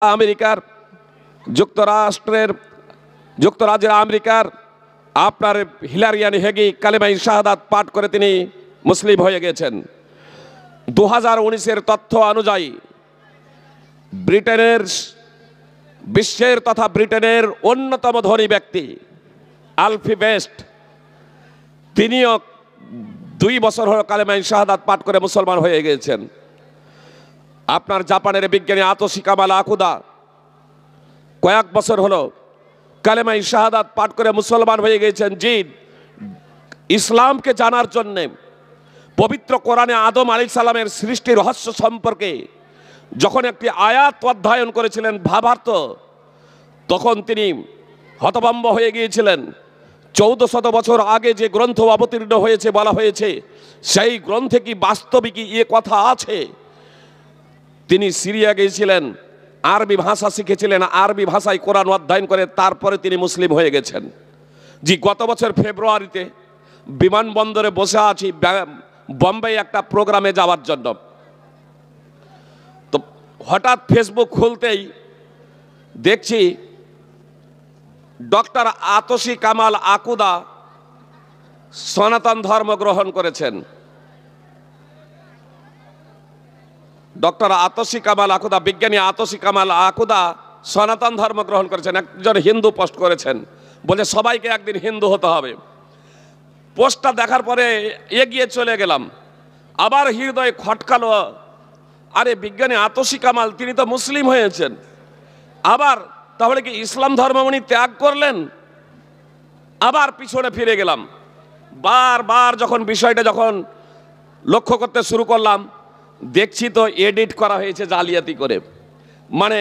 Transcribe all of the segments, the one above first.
আমেরিকার যুক্তরাজ্যের আমেরিকার আপনার হিলারিয়ান হেগি কালেমাই শাহাদাত পাঠ করে তিনি মুসলিম হয়ে গেছেন। 2019-এর তথ্য অনুযায়ী বিশ্বের তথা ব্রিটেনের অন্যতম ধনী ব্যক্তি আলফি বেস্ট, তিনিও 2 বছর হলো কালেমাই শাহাদাত পাঠ করে মুসলমান হয়ে গেছেন। আপনার জাপানের বিজ্ঞানী আতোশি কামাল আকুদা কয়েক বছর হলো কালেমাই শাহাদাত পাঠ করে মুসলমান হয়ে গেছেন। জি, ইসলামকে জানার জন্যে পবিত্র কোরআনে আদম আলাইহিস সালামের সৃষ্টির রহস্য সম্পর্কে যখন একটি আয়াত অধ্যয়ন করেছিলেন ভাবার্থ, তখন তিনি হতভম্ব হয়ে গিয়েছিলেন। 1400 বছর আগে যে গ্রন্থ অবতীর্ণ হয়েছে বলা হয়েছে, সেই গ্রন্থে কি বাস্তবিকই এ কথা আছে? তিনি সিরিয়া গিয়েছিলেন, আরবি ভাষা শিখেছিলেন, আরবি ভাষায় কোরআন অধ্যয়ন করে তারপরে তিনি মুসলিম হয়ে গেছেন। জি, গত বছর ফেব্রুয়ারিতে বিমানবন্দরে বসে আছি বোম্বে একটা প্রোগ্রামে যাওয়ার জন্য। তো হঠাৎ ফেসবুক খুলতেই দেখছি ডক্টর আতোশি কামাল আকুদা সনাতন ধর্ম গ্রহণ করেছেন। ডক্টর আতোশি কামাল আকুদা, বিজ্ঞানী আতোশি কামাল আকুদা সনাতন ধর্ম গ্রহণ করেছেন। একজন হিন্দু পোস্ট করেছেন, বলে সবাইকে একদিন হিন্দু হতে হবে। পোস্টটা দেখার পরে এগিয়ে চলে গেলাম, আবার হৃদয় খটকালো, আরে বিজ্ঞানী আতোশি কামাল তিনি তো মুসলিম হয়েছেন, আবার তাহলে কি ইসলাম ধর্ম উনি ত্যাগ করলেন? আবার পিছনে ফিরে গেলাম। বারবার যখন বিষয়টা লক্ষ্য করতে শুরু করলাম, দেখছি তো এডিট করা হয়েছে জালিয়াতি করে। মানে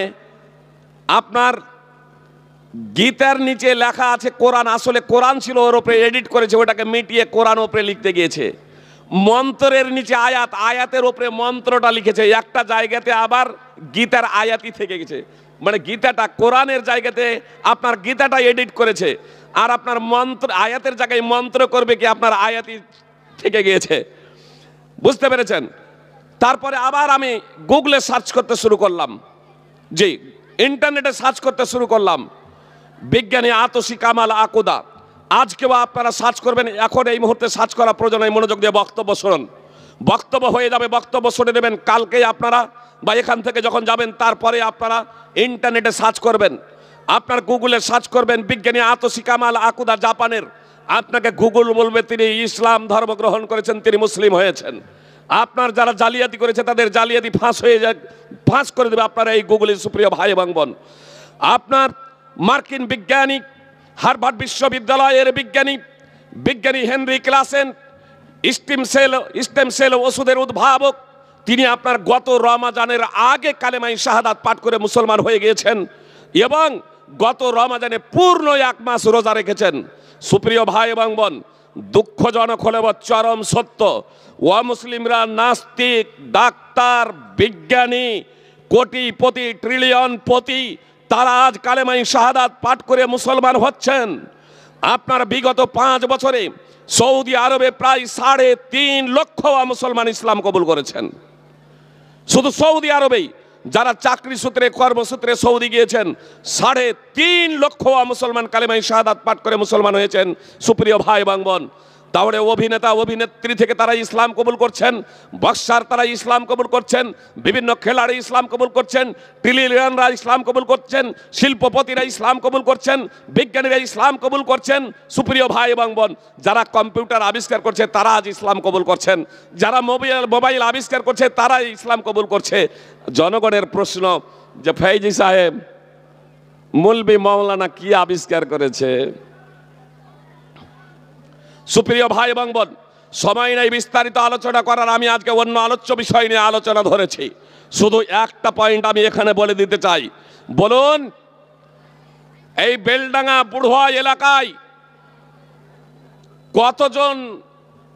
আপনার গীতার নিচে লেখা আছে কোরআন, আসলে কোরআন ছিল, ওর উপরে এডিট করেছে, ওটাকে মিটিয়ে কোরআন উপরে লিখতে গিয়েছে। মন্ত্রের নিচে আয়াত, আয়াতের উপরে মন্ত্রটা লিখেছে, একটা জায়গাতে আবার গীতার আয়াতই থেকে গেছে। মানে গীতাটা কোরআনের জায়গাতে আপনার গীতাটা এডিট করেছে, আর আপনার মন্ত্র আয়াতের জায়গায় মন্ত্র করবে কি আপনার আয়াতই থেকে গিয়েছে। বুঝতে পেরেছেন? তারপরে আবার আমি গুগলে সার্চ করতে শুরু করলাম, জি ইন্টারনেটে সার্চ করতে শুরু করলাম বিজ্ঞানী আতোশি কামাল আকুদা। আজকেও আপনারা সার্চ করবেন, এখন এই মুহূর্তে সার্চ করা প্রয়োজন নেই, মনোযোগ দিয়ে বক্তব্য শুনুন। বক্তব্য হয়ে যাবে, বক্তব্য শুনে নেবেন। কালকেই আপনারা বা এখান থেকে যখন যাবেন তারপরে আপনারা ইন্টারনেটে সার্চ করবেন, আপনার গুগলে সার্চ করবেন বিজ্ঞানী আতোশি কামাল আকুদা জাপানের। আপনাকে গুগল বলবে তিনি ইসলাম ধর্ম গ্রহণ করেছেন, তিনি মুসলিম হয়েছেন। আপনার যারা জালিয়াতি করেছে তাদের জালিয়াতি ফাঁস করে দেবে আপনারা এই গুগলের সুপ্রিয় ভাই এবং বোন। আপনার মার্কিন বিজ্ঞানী, হার্ভার্ড বিশ্ববিদ্যালয়ের বিজ্ঞানী হেনরি ক্লাসেন, স্টেম সেল ওষুধের উদ্ভাবক, তিনি আপনার গত রমাজানের আগে কালেমাই শাহাদাত পাঠ করে মুসলমান হয়ে গিয়েছেন এবং গত রমাজানে পূর্ণ 1 মাস রোজা রেখেছেন। সুপ্রিয় ভাই এবং বোন, দুঃখজনক হলেও চরম সত্য, অমুসলিমরা নাস্তিক, ডাক্তার, বিজ্ঞানী, কোটিপতি, ট্রিলিয়নপতি, তারা আজ কালেমাই শাহাদাত পাঠ করে মুসলমান হচ্ছেন। আপনার বিগত 5 বছরে সৌদি আরবে প্রায় 3.5 লক্ষ মুসলমান ইসলাম কবুল করেছেন। শুধু সৌদি আরবেই যারা চাকরি সূত্রে কর্মসূত্রে সৌদি গিয়েছেন, 3.5 লক্ষ মুসলমান কালেমাই শাহাদাত পাঠ করে মুসলমান হয়েছেন। সুপ্রিয় ভাই এবং বোন, তাহলে অভিনেতা অভিনেত্রী থেকে তারা ইসলাম কবুল করছেন, বক্সার তারা ইসলাম কবুল করছেন, বিভিন্ন খেলাড়ি ইসলাম কবুল করছেন, টিলিয়নরা ইসলাম কবুল করছেন, শিল্পপতিরা ইসলাম কবুল করছেন, বিজ্ঞানীরা ইসলাম কবুল করছেন। সুপ্রিয় ভাই এবং বোন, যারা কম্পিউটার আবিষ্কার করছে তারা আজ ইসলাম কবুল করছেন, যারা মোবাইল আবিষ্কার করছে তারা ইসলাম কবুল করছে। জনগণের প্রশ্ন যে ফৈজি সাহেব, মৌলবি মাওলানা কি আবিষ্কার করেছে? সুপ্রিয় ভাই এবং বোন, সময় নেই বিস্তারিত আলোচনা করার, আমি আজকে অন্য আলোচ্য বিষয় নিয়ে আলোচনা ধরেছি। শুধু একটা পয়েন্ট আমি এখানে বলে দিতে চাই। বলুন, এই বেলডাঙ্গা বুড়োয়া এলাকায় কতজন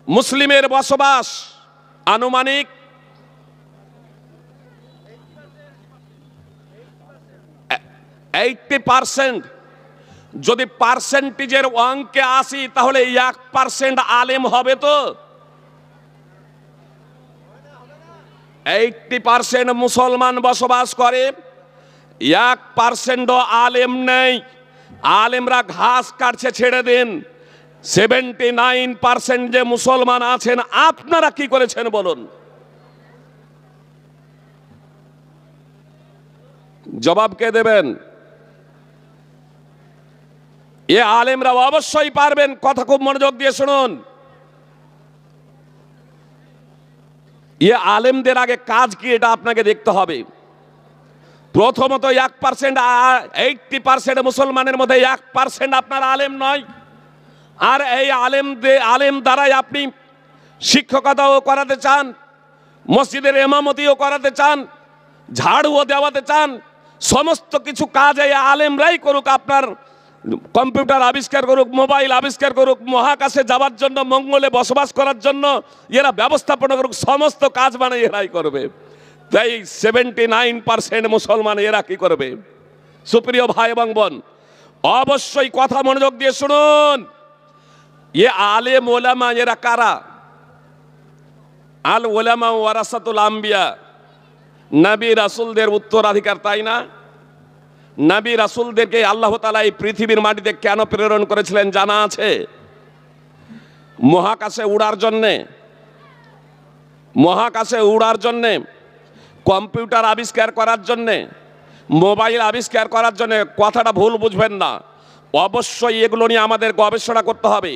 মুসলিমের বসবাস? আনুমানিক 80%। যদি পার্সেন্টেজের অঙ্কে আসি তাহলে 1% আলেম হবে তো? 80% মুসলমান বসবাস করে, 1% আলেম নেই, আলেমরা ঘাস কাটছে ছেড়ে দিন। 79% যে মুসলমান আছেন আপনারা কি করেছেন বলুন? জবাব কে দেবেন? এ আলেমরা অবশ্যই পারবেন, কথা খুব মনোযোগ দিয়ে শুনুন। এ আলেমদের আগে কাজ কি এটা আপনাকে দেখতে হবে। প্রথমত 1%, 80% মুসলমানের মধ্যে 1% আপনার আলেম নয়। আর এই আলেম দ্বারাই আপনি শিক্ষকতাও করাতে চান, মসজিদের ইমামতিও করাতে চান, ঝাড়ুও দেওয়াতে চান, সমস্ত কিছু কাজ এই আলেমরাই করুক। আপনার কম্পিউটার আবিষ্কার করুক, মোবাইল আবিষ্কার করুক, মহাকাশে যাওয়ার জন্য, মঙ্গলে বসবাস করার জন্য এরা ব্যবস্থাপনা করুক, সমস্ত কাজ মানে এরাই করবে। তাই 79% মুসলমান এরা কি করবে? সুপ্রিয় ভাই এবং বোন, অবশ্যই কথা মনোযোগ দিয়ে শুনুন। এ আলেম ওলামা এরা কারা? আল ওলামা ওয়ারাসাতুল আম্বিয়া, নবী রাসূলদের উত্তরাধিকার, তাই না? নবী রাসূলদেরকে আল্লাহ তাআলা এই পৃথিবীর মাটিতে কেন প্রেরণ করেছিলেন জানা আছে? মহাকাশে উড়ার জন্যে, মহাকাশে উড়ার জন্যে, কম্পিউটার আবিষ্কার করার জন্যে, মোবাইল আবিষ্কার করার জন্যে। কথাটা ভুল বুঝবেন না, অবশ্যই এগুলো নিয়ে আমাদের গবেষণা করতে হবে।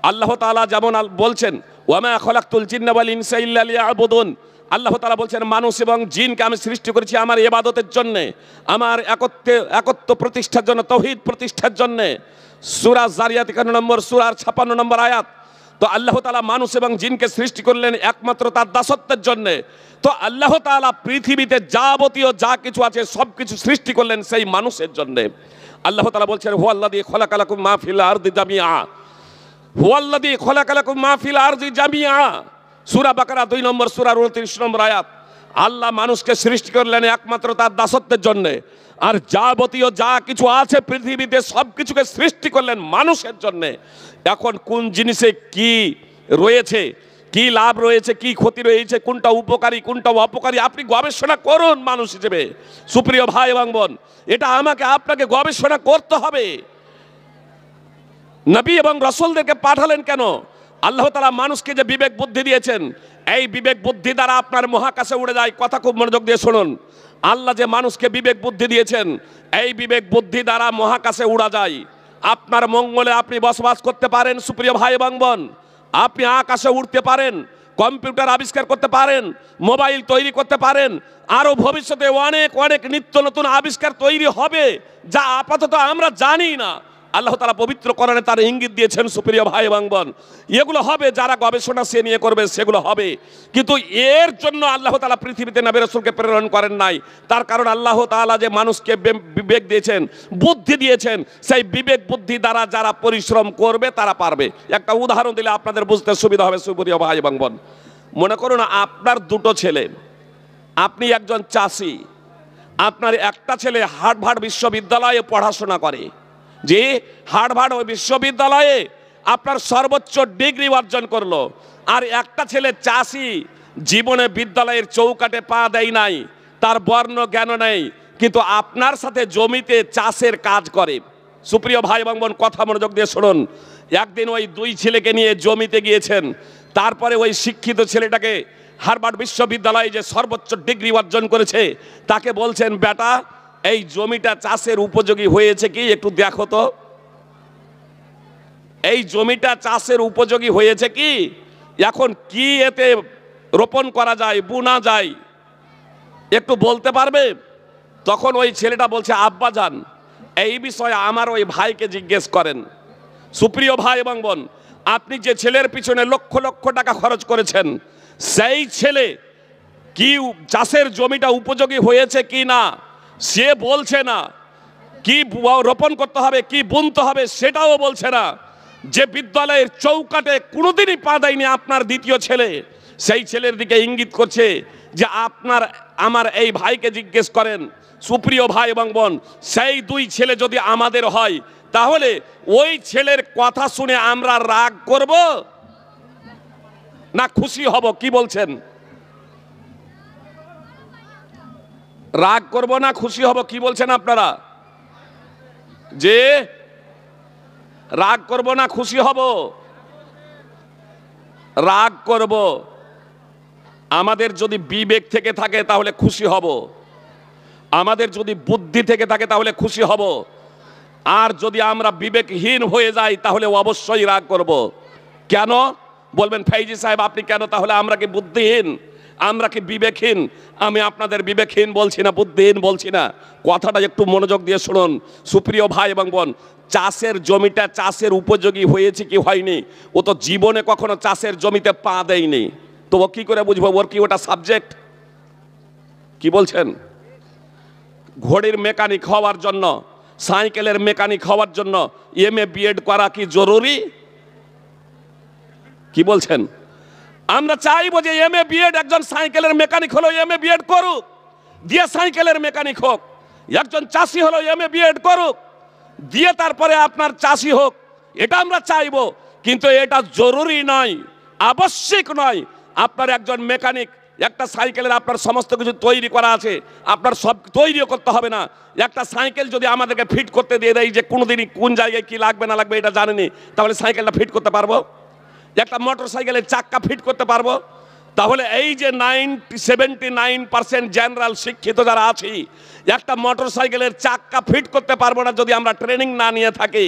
আল্লাহ তাআলা যেমন বলছেন, ওয়ামা খলাকতুল জিন্না ওয়াল ইনসা ইল্লা লিয়াবুদুন, আল্লাহ তাআলা বলছেন মানুষ এবং জিনকে আমি সৃষ্টি করেছি আমার ইবাদতের জন্যে, আমার একত্ব প্রতিষ্ঠার জন্য, তাওহীদ প্রতিষ্ঠার জন্যে। সূরা জারিয়াত 51 নম্বর সূরার 56 নম্বর আয়াত। তো আল্লাহ তাআলা মানুষ এবং জিনকে সৃষ্টি করলেন একমাত্র তার দাসত্বের জন্যে। তো আল্লাহ তাআলা পৃথিবীতে যাবতীয় যা কিছু আছে সব কিছু সৃষ্টি করলেন সেই মানুষের জন্যে। আল্লাহ তাআলা বলছেন হুয়াল্লাযী খলাকা লাকুম মা ফিল আরদি জামিআ, হুয়াল্লাযী খলাকা লাকুম মা ফিল আরদি জামিআ। সূরা বাকারা 2 নম্বর সূরার 29 নম্বর আয়াত। আল্লাহ মানুষকে সৃষ্টি করলেন একমাত্র তার দাসত্বের জন্যে, আর যাবতীয় যা কিছু আছে পৃথিবীতে সব কিছুকে সৃষ্টি করলেন মানুষের জন্যে। এখন কোন জিনিসে কি রয়েছে, কি লাভ রয়েছে, কি ক্ষতি রয়েছে, কোনটা উপকারী কোনটা অপকারী, আপনি গবেষণা করুন মানুষ হিসেবে। সুপ্রিয় ভাই এবং বোন, এটা আমাকে আপনাকে গবেষণা করতে হবে। নবী এবং রাসূলদেরকে পাঠালেন কেন? আল্লাহ তাআলা মানুষকে যে বিবেক বুদ্ধি দিয়েছেন, এই বিবেক বুদ্ধি দ্বারা আপনার মহাকাশে উড়ে যায়। কথা খুব মনোযোগ দিয়ে শুনুন। আল্লাহ যে মানুষকে বিবেক বুদ্ধি দিয়েছেন, এই বিবেক বুদ্ধি দ্বারা মহাকাশে উড়া যায়। আপনার মঙ্গলে আপনি বসবাস করতে পারেন। সুপ্রিয় ভাই এবং বোন, আপনি আকাশে উড়তে পারেন, কম্পিউটার আবিষ্কার করতে পারেন, মোবাইল তৈরি করতে পারেন, আরও ভবিষ্যতে অনেক অনেক নিত্য নতুন আবিষ্কার তৈরি হবে যা আপাতত আমরা জানি না। আল্লাহ তাআলা পবিত্র কোরআনে তার ইঙ্গিত দিয়েছেন। সুপ্রিয় ভাই এবং বোন, এগুলো হবে যারা গবেষণা সে নিয়ে করবে, সেগুলো হবে। কিন্তু এর জন্য আল্লাহ তাআলা পৃথিবীতে নবী রাসূলকে প্রেরণ করেন নাই। তার কারণ আল্লাহ তাআলা যে মানুষকে বিবেক দিয়েছেন, বুদ্ধি দিয়েছেন, সেই বিবেক বুদ্ধি দ্বারা যারা পরিশ্রম করবে তারা পারবে। একটা উদাহরণ দিলে আপনাদের বুঝতে সুবিধা হবে। সুপ্রিয় ভাই এবং বোন, মনে করুন আপনার দুটো ছেলে, আপনি একজন চাষি, আপনার একটা ছেলে হার্ভার্ড বিশ্ববিদ্যালয়ে পড়াশোনা করে, যে হার্ভার্ড বিশ্ববিদ্যালয়ে আপনার সর্বোচ্চ ডিগ্রি অর্জন করলো, আর একটা ছেলে চাষি, জীবনে বিদ্যালয়ের চৌকাটে পা দেয় নাই, তার বর্ণ জ্ঞান নেই, কিন্তু আপনার সাথে জমিতে চাষের কাজ করে। সুপ্রিয় ভাই এবং বোন, কথা মনোযোগ দিয়ে শুনুন। একদিন ওই দুই ছেলেকে নিয়ে জমিতে গিয়েছেন। তারপরে ওই শিক্ষিত ছেলেটাকে, হার্ভার্ড বিশ্ববিদ্যালয়ে যে সর্বোচ্চ ডিগ্রি অর্জন করেছে, তাকে বলছেন, বেটা এই জমিটা চাষের উপযোগী হয়েছে কি একটু দেখো তো, এই জমিটা চাষের উপযোগী হয়েছে কি, এখন কি এতে রোপণ করা যায়, বুনা যায়, একটু বলতে পারবে? তখন ওই ছেলেটা বলছে, আব্বাজান এই বিষয়ে আমার ওই ভাইকে জিজ্ঞেস করেন। সুপ্রিয় ভাই এবং বোন, আপনি যে ছেলের পিছনে লক্ষ লক্ষ টাকা খরচ করেছেন, সেই ছেলে কি চাষের জমিটা উপযোগী হয়েছে কি না সে বলছে না, কি রোপণ করতে হবে, কি বুনতে হবে সেটাও বলছে না। যে বিদ্যালয়ের চৌকাটে কোনোদিনই পা দেয়নি আপনার দ্বিতীয় ছেলে, সেই ছেলের দিকে ইঙ্গিত করছে যে আমার এই ভাইকে জিজ্ঞেস করেন। সুপ্রিয় ভাই এবং বোন, সেই দুই ছেলে যদি আমাদের হয়, তাহলে ওই ছেলের কথা শুনে আমরা রাগ করব না খুশি হব? কি বলছেন? রাগ করব না খুশি হব, কি বলছেন আপনারা? যে রাগ করব না খুশি হব? রাগ করব। আমাদের যদি বিবেক থেকে থাকে তাহলে খুশি হব, আমাদের যদি বুদ্ধি থেকে থাকে তাহলে খুশি হব, আর যদি আমরা বিবেকহীন হয়ে যাই তাহলে অবশ্যই রাগ করব। কেন বলবেন ফৈজি সাহেব আপনি কেন? তাহলে আমরা কি বুদ্ধিহীন, আমরা কি বিবেকহীন? আমি আপনাদের বিবেকহীন বলছি না, বুদ্ধিহীন বলছি না। কথাটা একটু মনোযোগ দিয়ে শুনুন সুপ্রিয় ভাই এবং বোন। চাষের জমিটা চাষের উপযোগী হয়েছে কি হয়নি, ও তো জীবনে কখনো চাষের জমিতে পা দেয়নি, তো ও কি করে বুঝবো ওর কি ওটা সাবজেক্ট? কি বলছেন? ঘড়ির মেকানিক হওয়ার জন্য, সাইকেলের মেকানিক হওয়ার জন্য এমএ বিএড করা কি জরুরি? কি বলছেন? আমরা চাইবো যে এমএ বিএড, একজন সাইকেলের মেকানিক হলো এমএ বিএড করুক, দিয়ে সাইকেলের মেকানিক হোক। একজন চাষি হলো এমএ বিএড করুক, দিয়ে তারপরে আপনার চাষি হোক, এটা আমরা চাইবো। কিন্তু এটা জরুরি নয়, আবশ্যিক নয়। আপনার একজন মেকানিক, একটা সাইকেলের আপনার সমস্ত কিছু তৈরি করা আছে, আপনার সব তৈরিও করতে হবে না। একটা সাইকেল যদি আমাদেরকে ফিট করতে দিয়ে দেয় যে কোনোদিনই কোন জায়গায় কি লাগবে না লাগবে এটা জানেনি, তাহলে সাইকেলটা ফিট করতে পারবো? একটা মোটর সাইকেলের চাক্কা ফিট করতে পারবো? তাহলে এই যে 79% জেনারেল শিক্ষিত যারা আছি, একটা মোটর সাইকেলের চাক্কা ফিট করতে পারবো না যদি আমরা ট্রেনিং না নিয়ে থাকি।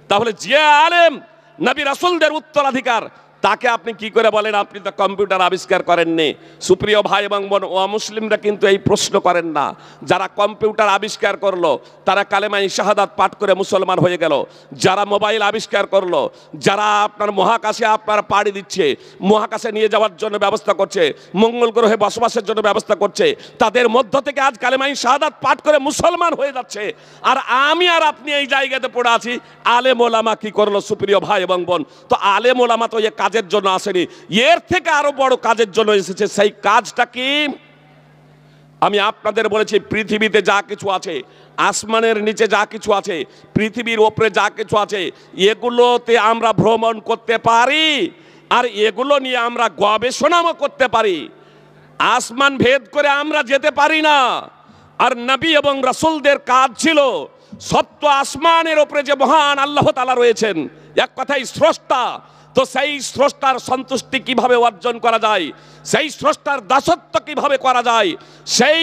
তাহলে যে আলেম নবী রাসূলদের উত্তরাধিকার, তাকে আপনি কি করে বলেন আপনি তো কম্পিউটার আবিষ্কার করেননি? সুপ্রিয় ভাই এবং বোন, অমুসলিমরা কিন্তু এই প্রশ্ন করেন না। যারা কম্পিউটার আবিষ্কার করলো তারা কালেমায়ে শাহাদাত পাঠ করে মুসলমান হয়ে গেল। যারা মোবাইল আবিষ্কার করলো, যারা আপনার মহাকাশে আপনার পাড়ি দিচ্ছে, মহাকাশে নিয়ে যাওয়ার জন্য ব্যবস্থা করছে, মঙ্গল গ্রহে বসবাসের জন্য ব্যবস্থা করছে, তাদের মধ্য থেকে আজ কালেমায়ে শাহাদাত পাঠ করে মুসলমান হয়ে যাচ্ছে। আর আমি আর আপনি এই জায়গাতে পড়ে আছি। আলেম ওলামা কি করলো সুপ্রিয় ভাই এবং বোন? তো আলেম ওলামা তো কাজের জন্য আসেনি, এর থেকে আরো বড় কাজের জন্য এসেছে। সেই কাজটা কি? আমি আপনাদের বলেছি, পৃথিবীতে যা কিছু আছে, আসমানের নিচে যা কিছু আছে, পৃথিবীর ওপরে যা কিছু আছে, এগুলোতে আমরা ভ্রমণ করতে পারি, আর এগুলো নিয়ে আমরা গবেষণাও করতে পারি। আসমান ভেদ করে আমরা যেতে পারি না। আর নবী এবং রাসূলদের কাজ ছিল সপ্ত আসমানের ওপরে যে মহান আল্লাহ তাআলা রয়েছেন, এক কথায় স্রষ্টা, তো সেই স্রষ্টার সন্তুষ্টি কিভাবে অর্জন করা যায়, সেই স্রষ্টার দাসত্ব কিভাবে করা যায়, সেই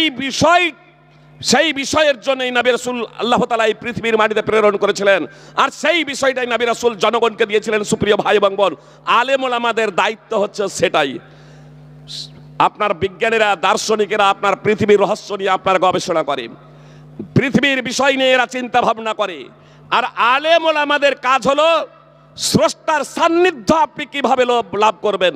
বিষয়ের জন্যই নবী রাসূল আল্লাহ তাআলা এই পৃথিবীর মাটিতে প্রেরণ করেছিলেন। আর সেই বিষয়টাই নবী রাসূল জনগণকে দিয়েছিলেন। সুপ্রিয় ভাই এবং বোন, আলেম ওলামাদের দায়িত্ব হচ্ছে সেটাই। আপনার বিজ্ঞানীরা, দার্শনিকেরা আপনার পৃথিবীর রহস্য নিয়ে আপনার গবেষণা করে, পৃথিবীর বিষয় নিয়ে এরা চিন্তা ভাবনা করে। আর আলেম ওলামাদের কাজ হলো স্রষ্টার সান্নিধ্য আপনি কিভাবে লাভ করবেন,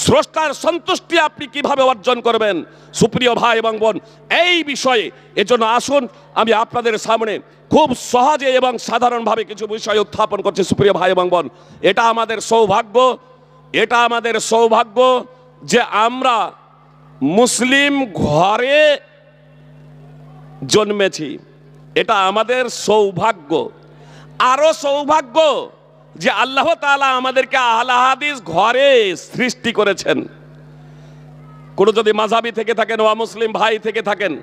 স্রষ্টার সন্তুষ্টি আপনি কিভাবে অর্জন করবেন। সুপ্রিয় ভাই এবং বোন, এই বিষয়ে এজন্য আসুন আমি আপনাদের সামনে খুব সহজে এবং সাধারণভাবে কিছু বিষয় উত্থাপন করছি। সুপ্রিয় ভাই এবং বোন, এটা আমাদের সৌভাগ্য, এটা আমাদের সৌভাগ্য যে আমরা মুসলিম ঘরে জন্মেছি। এটা আমাদের সৌভাগ্য। আরো সৌভাগ্য যে আল্লাহ তাআলা আমাদেরকে আহলে হাদিস ঘরে সৃষ্টি করেছেন। কোনো যদি মাযহাবি থেকে থাকেন, অমুসলিম ভাই থেকে থাকেন,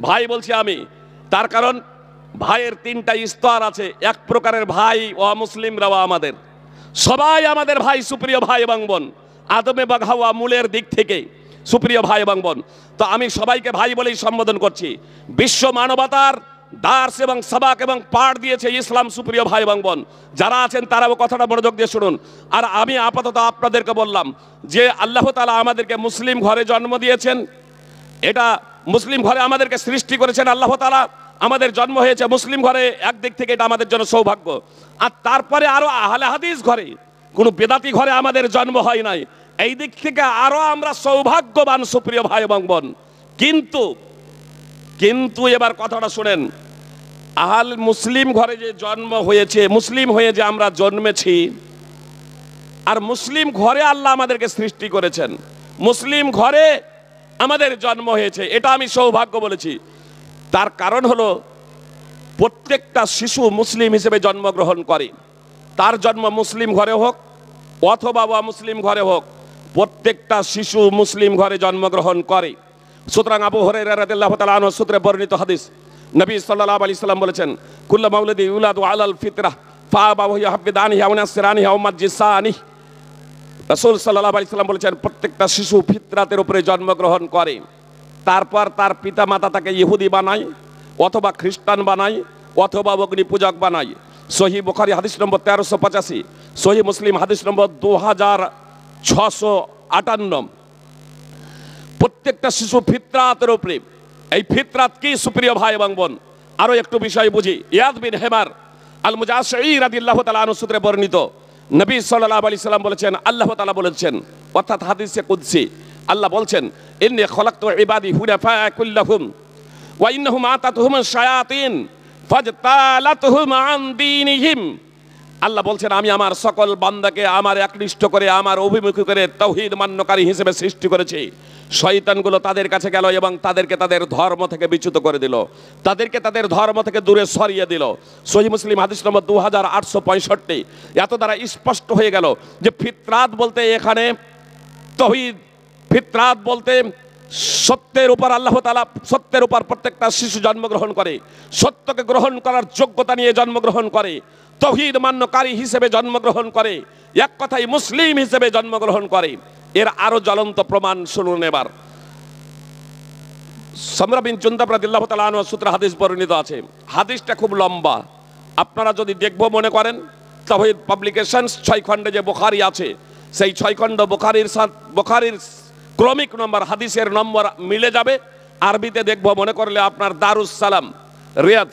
ভাই বলছি আমি, তার কারণ ভাইয়ের তিনটা স্তর আছে। এক প্রকারের ভাই অমুসলিমরাও আমাদের, সবাই আমাদের ভাই। সুপ্রিয় ভাই এবং বোন, আদমে বা হাওয়া মূলের দিক থেকে সুপ্রিয় ভাই এবং বোন, তো আমি সবাইকে ভাই বলেই সম্বোধন করছি। বিশ্ব মানবতার দার্স এবং সাবাক এবং পাঠ দিয়েছে ইসলাম। সুপ্রিয় ভাই এবং বোন, যারা আছেন তারাও কথাটা মনোযোগ দিয়ে শুনুন। আর আমি আপাতত আপনাদেরকে বললাম যে আল্লাহ তাআলা আমাদেরকে মুসলিম ঘরে জন্ম দিয়েছেন। এটা মুসলিম ঘরে আমাদেরকে সৃষ্টি করেছেন আল্লাহ তাআলা। আমাদের জন্ম হয়েছে মুসলিম ঘরে, একদিক থেকে এটা আমাদের জন্য সৌভাগ্য। আর তারপরে আরো আহলে হাদিস ঘরে, কোনো বেদাতি ঘরে আমাদের জন্ম হয় নাই। এই দিক থেকে আরো আমরা সৌভাগ্যবান সুপ্রিয় ভাই এবং বোন। কিন্তু এবার কথাটা শুনেন, মুসলিম ঘরে যে জন্ম হয়েছে, মুসলিম হয়ে যে আমরা জন্মেছি, আর মুসলিম ঘরে আল্লাহ আমাদেরকে সৃষ্টি করেছেন, মুসলিম ঘরে আমাদের জন্ম হয়েছে, এটা আমি সৌভাগ্য বলেছি। তার কারণ হলো প্রত্যেকটা শিশু মুসলিম হিসেবে জন্মগ্রহণ করে। তার জন্ম মুসলিম ঘরে হোক অথবা মুসলিম ঘরে হোক, প্রত্যেকটা শিশু মুসলিম ঘরে জন্মগ্রহণ করে। সুতরাং আবু হুরায়রা রাদিয়াল্লাহু তাআলা আনহু সূত্রে বর্ণিত হাদিস, নবী সাল্লাল্লাহু আলাইহি সাল্লাম বলেছেন, কুল্লু মাউলুদিন ইউলাদু আলাল ফিতরাহ ফাআবাহু ইউহাব্বিদানিহি আও নাসরানিহি আও মাজ্জিসানিহি। রাসূল সাল্লাল্লাহু আলাইহি সাল্লাম বলেছেন, প্রত্যেকটা শিশু ফিতরাতের উপরে জন্মগ্রহণ করে, তারপর তার পিতা মাতা তাকে ইহুদি বানায় অথবা খ্রিস্টান বানায় অথবা অগ্নি পূজক বানায়। সহিহ বুখারী হাদিস নম্বর 1385, সহিহ মুসলিম হাদিস নম্বর 2658। প্রত্যেকটা শিশু ফিতরাতের উপরে। এই ফিতরাত কি সুপ্রিয় ভাই এবং বোন? আরো একটু বিষয় বুঝি। ইয়াদ বিন হেমার আল মুজাশঈ রাদিয়াল্লাহু তাআলা আনহু সূত্রে বর্ণিত, নবী সাল্লাল্লাহু আলাইহি সাল্লাম বলেছেন, আল্লাহ তাআলা বলেছেন, অর্থাৎ হাদিসে কুদসি, আল্লাহ বলছেন, ইন্নী খলাকতু ইবাদি হুনাফা কুল্লাহুম ওয়া ইন্নাহুম আতাতুহুম শায়াতিন ফাজতালাতুহুম আন দীনিহিম। আল্লাহ বলছেন, আমি আমার সকল বান্দাকে আমার একনিষ্ঠ করে আমার অভিমুখী করে তাওহীদ মান্যকারী হিসেবে সৃষ্টি করেছি। শয়তানগুলো তাদের কাছে গেল এবং তাদেরকে তাদের ধর্ম থেকে বিচ্যুত করে দিল, তাদেরকে তাদের ধর্ম থেকে দূরে সরিয়ে দিল। সহিহ মুসলিম হাদিস নম্বর 2865। এত দ্বারা স্পষ্ট হয়ে গেল যে ফিতরাত বলতে এখানে তাওহীদ, ফিতরাত বলতে সত্যের উপর আল্লাহ তাআলা, সত্যের উপর প্রত্যেকটা শিশু জন্মগ্রহণ করে, সত্যকে গ্রহণ করার যোগ্যতা নিয়ে জন্মগ্রহণ করে, তাওহীদ মান্যকারী হিসেবে জন্মগ্রহণ করে, এক কথায় মুসলিম হিসেবে জন্মগ্রহণ করে। এর আরো জ্বলন্ত প্রমাণ শুনুন এবার। সামরা বিন জুনদাব রাদিয়াল্লাহু তাআলা আনহু সূত্রে হাদিস বর্ণিত আছে। হাদিসটা খুব লম্বা, আপনারা যদি দেখবো মনে করেন, তাওহীদ পাবলিকেশনস 6 খণ্ডে যে বুখারী আছে, সেই 6 খণ্ড বুখারীর ক্রমিক নম্বর, হাদিসের নম্বর মিলে যাবে। আরবিতে দেখবো মনে করলে আপনার দারুস সালাম রিয়াদ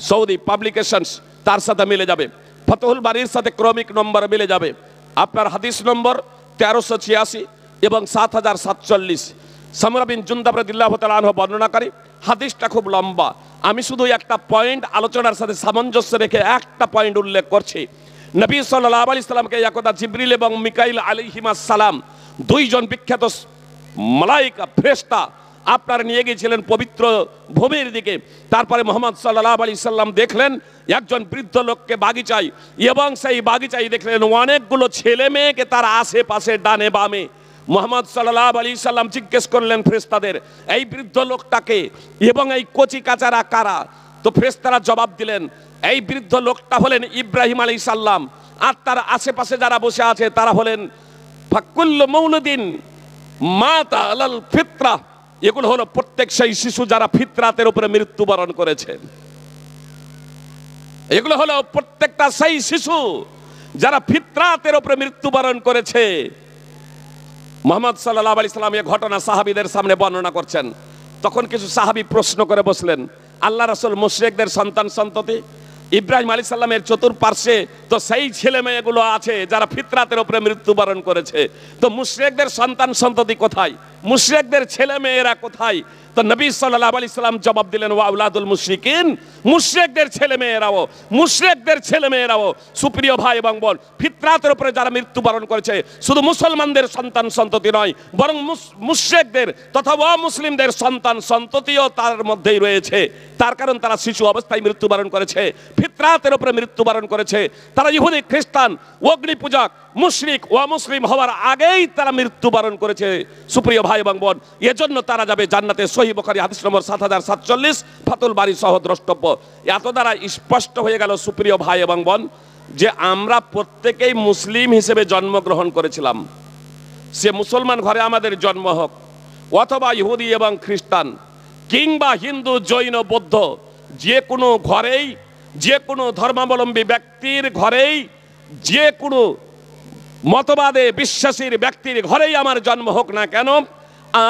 সৌদি পাবলিকেশনস, তার সাথে মিলে যাবে। ফতহুল বারীর সাথে ক্রমিক নম্বর মিলে যাবে। আপনার হাদিস নম্বর 1386 এবং 7047। সামরা বিন জুনদাব রাদিয়াল্লাহু তাআলা আনহু বর্ণনাকারী। হাদিসটা খুব লম্বা, আমি শুধু একটা পয়েন্ট আলোচনার সাথে সামঞ্জস্য রেখে একটা পয়েন্ট উল্লেখ করছি। নবী সাল্লাল্লাহু আলাইহি সাল্লামকে একদা জিবরিল এবং মিকাইল আলাইহিমাস সালাম, দুইজন বিখ্যাত মালায়েকা ফেরেশতা আপনার নিয়ে গিয়েছিলেন পবিত্র ভূমির দিকে। তারপরে মুহাম্মদ সাল্লাল্লাহু আলাইহি সাল্লাম দেখলেন একজন বৃদ্ধ লোককে বাগিচায়, এবং সেই বাগিচায় দেখলেন অনেকগুলো ছেলে মেয়েকে তার আশেপাশে ডানে বামে। মুহাম্মদ সাল্লাল্লাহু আলাইহি সাল্লাম জিজ্ঞেস করলেন ফেরেশতাদের, এই বৃদ্ধ লোকটাকে এবং এই কচি কাচারা কারা? তো ফেরেশতারা জবাব দিলেন, এই বৃদ্ধ লোকটা হলেন ইব্রাহিম আলাইহিস সালাম, আর তার আশেপাশে যারা বসে আছে তারা হলেন ফাকুল্লু মাউলুদিন মাতা আলাল ফিতরা। এগুলো হলো প্রত্যেক সেই শিশু যারা ফিতরাতের উপরে মৃত্যুবরণ করেছে। এগুলো হলো প্রত্যেকটা সেই শিশু যারা ফিতরাতের উপরে মৃত্যুবরণ করেছে। মুহাম্মদ সাল্লাল্লাহু আলাইহি সাল্লাম এই ঘটনা সাহাবীদের সামনে বর্ণনা করছেন। তখন কিছু সাহাবী প্রশ্ন করে বসলেন, আল্লাহ রাসূল, মুশরিকদের সন্তান সন্ততি ইব্রাহিম আলাইহিস সালামের চতুর্পার্শ্বে তো সেই ছেলে মেয়েগুলো আছে যারা ফিতরাতের উপরে মৃত্যুবরণ করেছে, তো মুশরিকদের সন্তান সন্ততি কোথায়? মুশরিকদের ছেলে মেয়েরা কোথায়? তো নবী সাল্লাল্লাহু আলাইহি সাল্লাম জবাব দিলেন, ওয়া আওলাদুল মুশরিকিন, মুশরিকদের ছেলে মেয়েরাও সুপ্রিয় ভাই এবং বোন, ফিতরাতের উপরে যারা মৃত্যুবরণ করেছে শুধু মুসলমানদের সন্তান সন্ততি নয়, বরং মুশরিকদের তথা অমুসলিমদের সন্তান সন্ততিও তার মধ্যেই রয়েছে। তার কারণ তারা শিশু অবস্থায় মৃত্যুবরণ করেছে, ফিতরাতের উপরে মৃত্যুবরণ করেছে। তারা ইহুদি, খ্রিস্টান, অগ্নি পূজক, মুশরিক, অমুসলিম হওয়ার আগেই তারা মৃত্যুবরণ করেছে সুপ্রিয় ভাই এবং বোন। এজন্য তারা যাবে জান্নাতে। সহিহ বুখারী হাদিস নম্বর 7047, ফাতুল বারী সহ দ্রষ্টব্য। এত দ্বারা স্পষ্ট হয়ে গেল সুপ্রিয় ভাই এবং বোন যে আমরা প্রত্যেকেই মুসলিম হিসেবে জন্মগ্রহণ করেছিলাম। সে মুসলমান ঘরে আমাদের জন্ম হোক, অথবা ইহুদি এবং খ্রিস্টান, কিংবা হিন্দু, জৈন, বৌদ্ধ, যে কোনো ঘরেই, যে কোনো ধর্মাবলম্বী ব্যক্তির ঘরেই, যে কোনো মতবাদে বিশ্বাসীর ব্যক্তির ঘরেই আমার জন্ম হোক না কেন,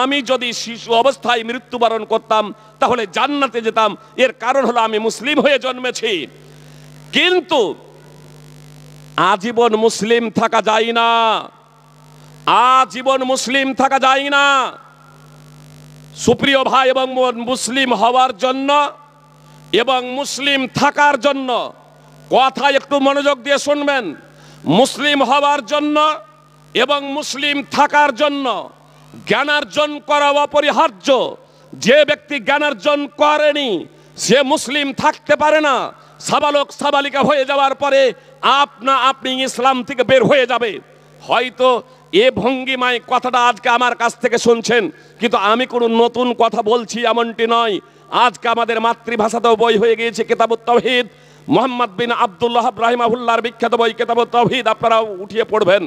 আমি যদি শিশু অবস্থায় মৃত্যুবরণ করতাম তাহলে জান্নাতে যেতাম। এর কারণ হলো আমি মুসলিম হয়ে জন্মেছি। কিন্তু আজীবন মুসলিম থাকা যায় না, আজীবন মুসলিম থাকা যায় না সুপ্রিয় ভাই এবং মুসলিম হওয়ার জন্য এবং মুসলিম থাকার জন্য, কথা একটু মনোযোগ দিয়ে শুনবেন, মুসলিম হওয়ার জন্য এবং মুসলিম থাকার জন্য জ্ঞানার্জন করা অপরিহার্য। যে ব্যক্তি জ্ঞানার্জন করেনি সে মুসলিম থাকতে পারে না। সাবালক সাবালিকা হয়ে যাওয়ার পরে আপনি ইসলাম থেকে বের হয়ে যাবে। হয়তো এ ভঙ্গিমায় কথাটা আজকে আমার কাছ থেকে শুনছেন, কিন্তু আমি কোনো নতুন কথা বলছি এমনটি নয়। আজকে আমাদের মাতৃভাষাতেও বই হয়ে গিয়েছে কিতাবুত তাওহীদ, মোহাম্মদ বিন আব্দুল্লাহ রাহিমাহুল্লাহর বিখ্যাত বই কিতাবুত তাওহীদ, আপনারাও উঠিয়ে পড়বেন।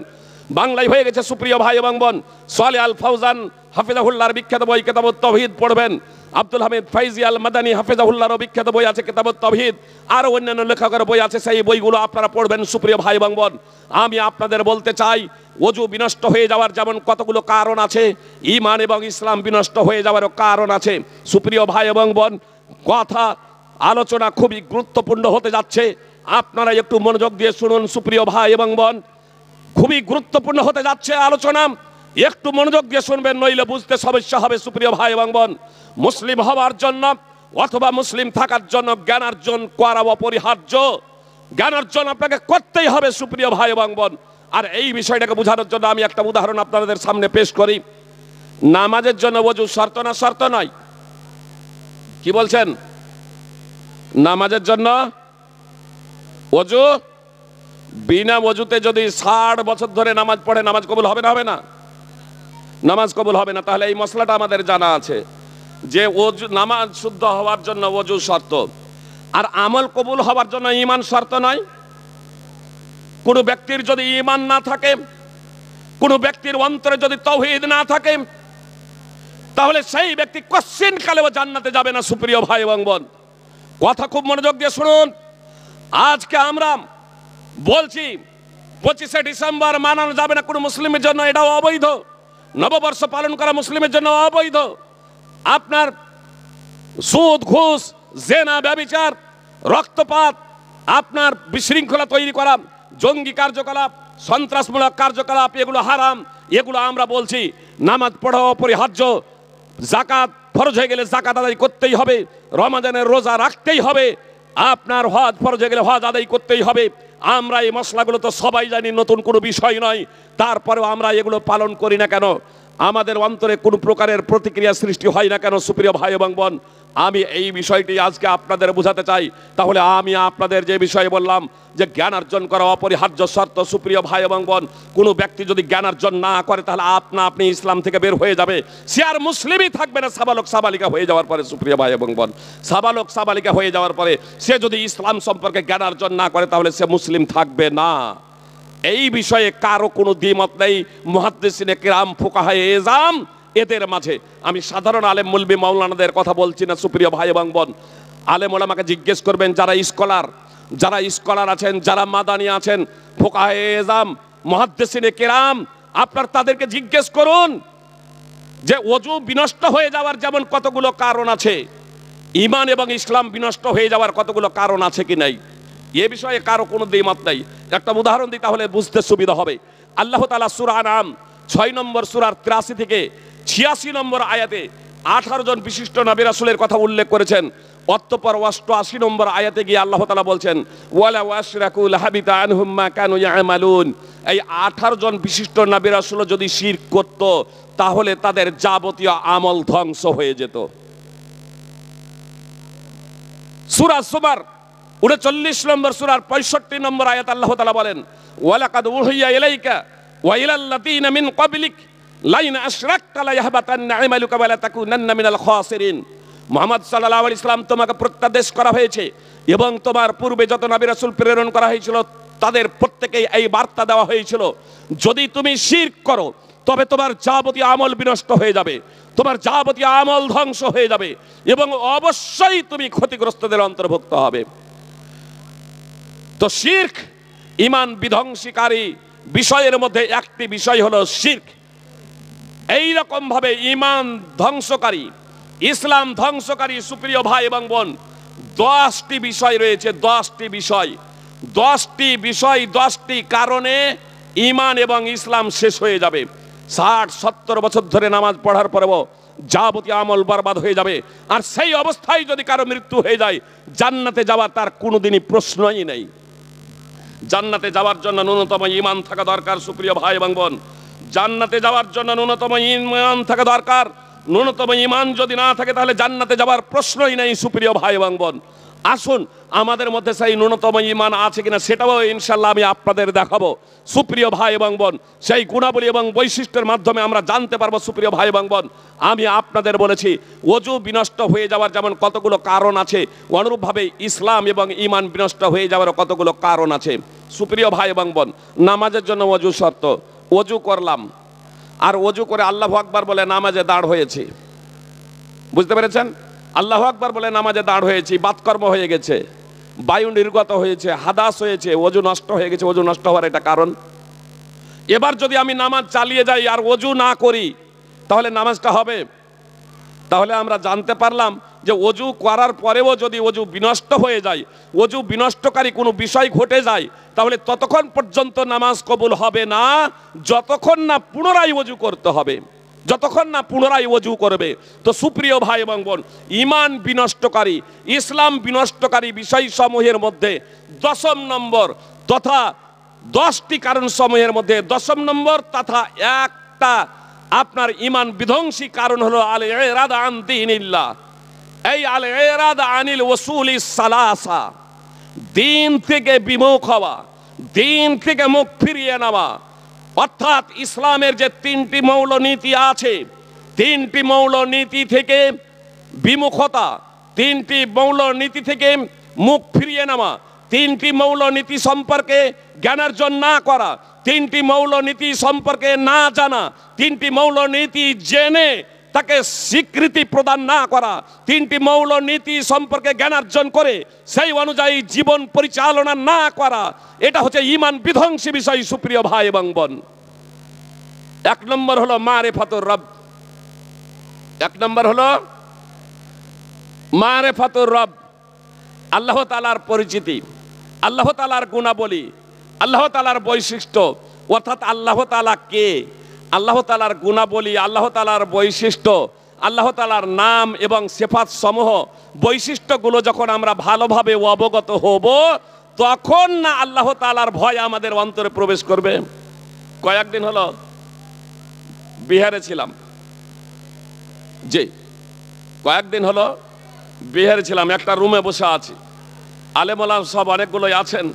বাংলায় হয়ে গেছে সুপ্রিয় ভাই এবং বোন, সালেহ আল ফাউজান হাফিজাহুল্লাহর বিখ্যাত বই কিতাবুত তাওহীদ পড়বেন। আব্দুল হামিদ ফাইজি আল মাদানী হাফিজাহুল্লাহর বিখ্যাত বই আছে কিতাবুত তাওহীদ, আরও অন্যান্য লেখকের বই আছে, সেই বইগুলো আপনারা পড়বেন সুপ্রিয় ভাই এবং বোন। আমি আপনাদের বলতে চাই, ওযু বিনষ্ট হয়ে যাওয়ার যেমন কতগুলো কারণ আছে, ঈমান এবং ইসলাম বিনষ্ট হয়ে যাওয়ারও কারণ আছে সুপ্রিয় ভাই এবং বোন। কথা আলোচনা খুবই গুরুত্বপূর্ণ হতে যাচ্ছে, আপনারা একটু মনোযোগ দিয়ে শুনুন সুপ্রিয় ভাই এবং বোন। খুবই গুরুত্বপূর্ণ হতে যাচ্ছে আলোচনা, একটু মনোযোগ দিয়ে শুনবেন, নইলে বুঝতে সমস্যা হবে সুপ্রিয় ভাই এবং বোন। মুসলিম হওয়ার জন্য অথবা মুসলিম থাকার জন্য জ্ঞানার্জন করা অপরিহার্য। জ্ঞানার্জন আপনাকে করতেই হবে সুপ্রিয় ভাই এবং বোন। আর এই বিষয়টাকে বোঝানোর জন্য আমি একটা উদাহরণ আপনাদের সামনে পেশ করি। নামাজের জন্য ওযু শর্ত না শর্ত নয়? কি বলছেন? নামাজের জন্য ওযু, বিনা ওযুতে যদি 60 বছর ধরে নামাজ পড়ে, নামাজ কবুল হবে না? হবে না? নামাজ কবুল হবে না। তাহলে এই মশলাটা আমাদের জানা আছে যে ওযু, নামাজ শুদ্ধ হওয়ার জন্য ওযু শর্ত, আর আমল কবুল হওয়ার জন্য ঈমান শর্ত নয়। কোন ব্যক্তির যদি ঈমান না থাকে, কোন ব্যক্তির অন্তরে যদি তাওহীদ না থাকে, তাহলে সেই ব্যক্তি কোশ্চিন কালেও জান্নাতে যাবে না সুপ্রিয় ভাই এবং বোন। কথা খুব মনোযোগ দিয়ে শুনুন। আজকে আমরা বলছি 25শে ডিসেম্বর মানানো যাবে না কোনো মুসলিমের জন্য, এটাও অবৈধ। নববর্ষ পালন করা মুসলিমের জন্য অবৈধ। আপনার সুদ, ঘুষ, জেনা, ব্যভিচার, রক্তপাত, আপনার বিশৃঙ্খলা তৈরি করা, জঙ্গি কার্যকলাপ, সন্ত্রাসমূলক কার্যকলাপ, এগুলো হারাম। এগুলো আমরা বলছি। নামাজ পড়া অপরিহার্য, যাকাত ফরজ হয়ে গেলে যাকাত আদায় করতেই হবে, রমাদানের রোজা রাখতেই হবে, আপনার হজ ফরজ হয়ে গেলে হজ আদায় করতেই হবে। আমরা এই মশলাগুলো তো সবাই জানি, নতুন কোনো বিষয় নয়। তারপরেও আমরা এগুলো পালন করি না কেন? আমাদের অন্তরে কোনো প্রকারের প্রতিক্রিয়া সৃষ্টি হয় না কেন সুপ্রিয় ভাই এবং বোন? আমি এই বিষয়টি আজকে আপনাদের বোঝাতে চাই। তাহলে আমি আপনাদের যে বিষয়ে বললাম যে জ্ঞানার্জন করা অপরিহার্য শর্ত সুপ্রিয় ভাই এবং বোন, কোনো ব্যক্তি যদি জ্ঞানার্জন না করে তাহলে আপনি ইসলাম থেকে বের হয়ে যাবে, সে আর মুসলিমই থাকবে না। সাবালক সাবালিকা হয়ে যাওয়ার পরে সুপ্রিয় ভাই এবং বোন, সাবালক সাবালিকা হয়ে যাওয়ার পরে সে যদি ইসলাম সম্পর্কে জ্ঞানার্জন না করে তাহলে সে মুসলিম থাকবে না। এই বিষয়ে কারো কোনো দ্বিমত নেই। মুহাদ্দিসিনে কিরাম, ফুকাহায়ে এজাম, এদের মাঝে আমি সাধারণ আলেম মুলবি মাওলানাদের কথা বলছি না সুপ্রিয় ভাই এবং বোন। আলেম ওলামাকে জিজ্ঞেস করবেন, যারা স্কলার আছেন, যারা মাদানি আছেন, ফুকাহায়ে এজাম, মুহাদ্দিসিনে কিরাম, আপনার তাদেরকে জিজ্ঞেস করুন যে ওযু বিনষ্ট হয়ে যাওয়ার যেমন কতগুলো কারণ আছে, ঈমান এবং ইসলাম বিনষ্ট হয়ে যাওয়ার কতগুলো কারণ আছে কি নাই, এ বিষয়ে কারো কোনো দ্বিমত নাই। একটা উদাহরণ দিই তাহলে বুঝতে সুবিধা হবে। আল্লাহ তাআলা সূরা আনআম 6 নম্বর সূরার 83 থেকে 86 নম্বর আয়াতে 18 জন বিশিষ্ট নবী রাসূলের কথা উল্লেখ করেছেন। অতঃপর 88 নম্বর আয়াতে গিয়ে আল্লাহ তাআলা বলছেন, ওয়ালা ওয়াশরাকু লাহাবিতা আনহুম মা কানু ইয়ামালুন। এই 18 জন বিশিষ্ট নবী রাসূল যদি শিরক করত তাহলে তাদের যাবতীয় আমল ধ্বংস হয়ে যেত। সূরা জুমার 39 নম্বর সূরার 65 নম্বর আয়াত আল্লাহ তাআলা বলেন, ওয়ালাকাদ উহিয়া ইলাইকা ওয়া ইলাল্লাযীনা মিন ক্বাবলিক লাইন আশরাকতা লা ইয়াহবাতান্না আমালুকা ওয়া লা তাকুনান্না মিনাল খাসিরিন। মুহাম্মদ সাল্লাল্লাহু আলাইহি ওয়াসাল্লাম, তোমাকে প্রত্যাদেশ করা হয়েছে এবং তোমার পূর্বে যত নবী রাসূল প্রেরণ করা হয়েছিল তাদের প্রত্যেকেই এই বার্তা দেওয়া হয়েছিল, যদি তুমি শিরক করো তবে তোমার যাবতীয় আমল বিনষ্ট হয়ে যাবে, তোমার যাবতীয় আমল ধ্বংস হয়ে যাবে এবং অবশ্যই তুমি ক্ষতিগ্রস্তদের অন্তর্ভুক্ত হবে। তো শিরক ঈমান বিধ্বংসীকারী বিষয়ের মধ্যে একটি বিষয় হলো শিরক। এই রকম ভাবে ঈমান ধ্বংসকারী, ইসলাম ধ্বংসকারী সুপ্রিয় ভাই এবং বোন 10টি বিষয় রয়েছে। 10টি বিষয়, 10টি কারণে ঈমান এবং ইসলাম শেষ হয়ে যাবে। 60-70 বছর ধরে নামাজ পড়ার পরেও যাবতীয় আমল বরবাদ হয়ে যাবে। আর সেই অবস্থায় যদি কারো মৃত্যু হয়ে যায়, জান্নাতে যাওয়ার তার কোনোদিনই প্রশ্নই নেই। জান্নাতে যাওয়ার জন্য ন্যূনতম ঈমান থাকা দরকার সুপ্রিয় ভাই এবং বোন। জান্নাতে যাওয়ার জন্য ন্যূনতম ঈমান থাকা দরকার। ন্যূনতম ঈমান যদি না থাকে তাহলে জান্নাতে যাওয়ার প্রশ্নই নেই সুপ্রিয় ভাই এবং বোন। আসুন আমাদের মধ্যে সেই ন্যূনতম ঈমান আছে কিনা সেটাও ইনশাল্লাহ আমি আপনাদের দেখাবো। সুপ্রিয় ভাই এবং বোন, সেই গুণাবলী এবং বৈশিষ্ট্যের মাধ্যমে আমরা জানতে পারবো। সুপ্রিয় ভাই এবং বোন, আমি আপনাদের বলেছি ওযু বিনষ্ট হয়ে যাওয়ার যেমন কতগুলো কারণ আছে, অনুরূপভাবে ইসলাম এবং ঈমান বিনষ্ট হয়ে যাওয়ার কতগুলো কারণ আছে। সুপ্রিয় ভাই এবং বোন, নামাজের জন্য ওযু শর্ত। ওযু করলাম, আর ওযু করে আল্লাহু আকবার বলে নামাজে দাঁড় হয়েছি, বুঝতে পেরেছেন? আল্লাহু আকবার বলে নামাজে দাঁড় হয়েছি, বাতকর্ম হয়ে গেছে, বায়ু নির্গত হয়েছে, হাদাস হয়েছে, ওযু নষ্ট হয়ে গেছে। ওযু নষ্ট হওয়ার এটা কারণ। এবার যদি আমি নামাজ চালিয়ে যাই আর ওযু না করি, তাহলে নামাজটা হবে? তাহলে আমরা জানতে পারলাম যে ওযু করার পরেও যদি ওযু বিনষ্ট হয়ে যায়, ওযু বিনষ্টকারী কোনো বিষয় ঘটে যায়, তাহলে ততক্ষণ পর্যন্ত নামাজ কবুল হবে না যতক্ষণ না পুনরায় ওযু করতে হবে, যতক্ষণ না পুনরায় ওযু করবে। তো সুপ্রিয় ভাই এবং বোন, ঈমান বিনষ্টকারী, ইসলাম বিনষ্টকারী বিষয়সমূহের মধ্যে 10 নম্বর তথা 10টি কারণ সমূহের মধ্যে 10 নম্বর তথা একটা আপনার ঈমান বিধ্বংসী কারণ হলো আল ইরাদা আন দীনিল্লাহ। এই আল ইরাদা আনিল উসুলিস সালাসা, দিন থেকে বিমুখ হওয়া, দিন থেকে মুখ ফিরিয়ে নেওয়া। অর্থাৎ ইসলামের যে 3টি মৌলনীতি আছে, 3টি মৌলনীতি থেকে বিমুখতা, 3টি মৌলনীতি থেকে মুখ ফিরিয়ে নেওয়া, 3টি মৌলনীতি সম্পর্কে জ্ঞানার্জন না করা, 3টি মৌলনীতি সম্পর্কে না জানা, 3টি মৌলনীতি জেনে তাকে স্বীকৃতি প্রদান না করা, 3টি মৌলনীতি সম্পর্কে জ্ঞানার্জন করে সেই অনুযায়ী জীবন পরিচালনা না করা, এটা হচ্ছে ঈমান বিধ্বংসী বিষয়। সুপ্রিয় ভাই এবং বোন, 1 নম্বর হলো মারিফাতুর রব। 1 নম্বর হলো মারিফাতুর রব, আল্লাহ তাআলার পরিচিতি, আল্লাহ তাআলার গুণাবলী, আল্লাহ তাআলার বৈশিষ্ট্য। অর্থাৎ আল্লাহ তাআলা কে, আল্লাহ তাআলার গুণাবলী, আল্লাহ তাআলার বৈশিষ্ট্য, আল্লাহ তাআলার নাম এবং সিফাত সমূহ, বৈশিষ্ট্যগুলো যখন আমরা ভালোভাবে অবগত হব, তখন না আল্লাহ তাআলার ভয় আমাদের অন্তরে প্রবেশ করবে। কয়েকদিন হলো বিহারে ছিলাম, জি কয়েকদিন হলো বিহারে ছিলাম, একটা রুমে বসে আছি, আলেম ওলামা সব অনেকগুলোই আছেন।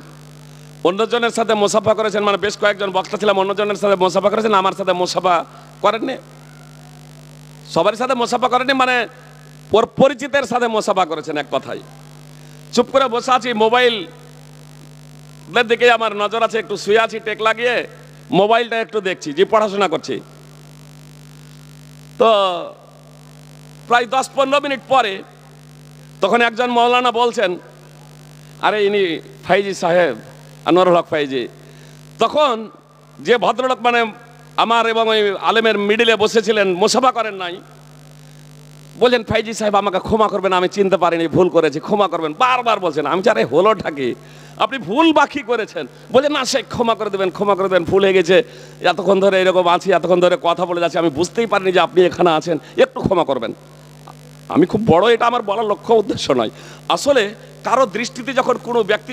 অন্যজনের সাথে মুসাফা করেছেন, মানে বেশ কয়েকজন বক্তা ছিলাম, অন্যজনের সাথে মুসাফা করেছেন, আমার সাথে মুসাফা করেননি। সবার সাথে মুসাফা করেননি মানে ওর পরিচিতের সাথে মুসাফা করেছেন এক কথায়। চুপ করে বসে আছি, মোবাইলের দিকে আমার নজর আছে, একটু শুয়ে আছি টেক লাগিয়ে, মোবাইলটা একটু দেখছি, যে পড়াশোনা করছি। তো প্রায় 10-15 মিনিট পরে তখন একজন মৌলানা বলছেন, আরে ইনি ফাইজি সাহেব, আনোয়ারুল হক ফাইজি। তখন যে ভদ্রলোক মানে আমার এবং ওই আলেমের মিডিলে বসেছিলেন, মুসাফা করেন নাই, বললেন ফাইজি সাহেব আমাকে ক্ষমা করবেন, আমি চিনতে পারিনি, ভুল করেছি, ক্ষমা করবেন। বারবার বলছেন। আমি আরে হলো ঠাকি, আপনি ভুল বাকি করেছেন। বললেন না সে ক্ষমা করে দেবেন, ক্ষমা করে দেবেন, ভুল হয়ে গেছে, এতক্ষণ ধরে এরকম আছি, এতক্ষণ ধরে কথা বলে যাচ্ছি, আমি বুঝতেই পারিনি যে আপনি এখানে আছেন, একটু ক্ষমা করবেন। আমি খুব বড়, এটা আমার বলার লক্ষ্য উদ্দেশ্য নয়। আসলে কারো দৃষ্টিতে যখন কোনো ব্যক্তি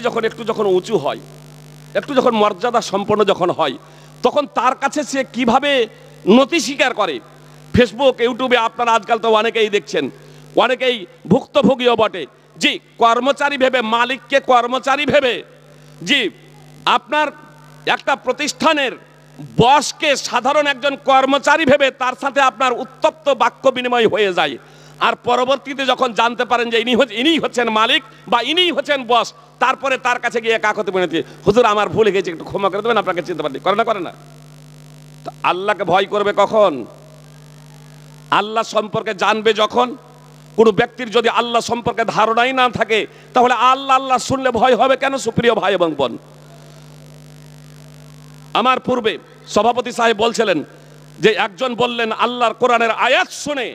যখন উঁচু হয়, একটু যখন মর্যাদা সম্পন্ন যখন হয়, তখন তার কাছে সে কিভাবে নতি স্বীকার করে। ফেসবুক, ইউটিউবে আপনারা আজকাল তো অনেকেই দেখছেন, অনেকেই ভুক্তভোগীও বটে। জি, কর্মচারী ভেবে, মালিককে কর্মচারী ভেবে, জি আপনার একটা প্রতিষ্ঠানের বসকে সাধারণ একজন কর্মচারী ভেবে তার সাথে আপনার উত্তপ্ত বাক্য বিনিময় হয়ে যায়। আর পরবর্তীতে যখন জানতে পারেন যে ইনি হচ্ছেন মালিক বা ইনি হচ্ছেন বস, তারপরে তার কাছে গিয়ে কাকতি মিনতি, হুজুর আমার ভুল হয়ে গেছে, একটু ক্ষমা করে দেবেন, আপনাকে চিনতে পারি। করে না? তো আল্লাহকে ভয় করবে কখন? আল্লাহ সম্পর্কে জানবে যখন। কোনো ব্যক্তির যদি আল্লাহ সম্পর্কে ধারণাই না থাকে, তাহলে আল্লাহ শুনলে ভয় হবে কেন? সুপ্রিয় ভাই এবং বোন, আমার পূর্বে সভাপতি সাহেব বলছিলেন যে একজন বললেন আল্লাহর কোরআনের আয়াত শুনে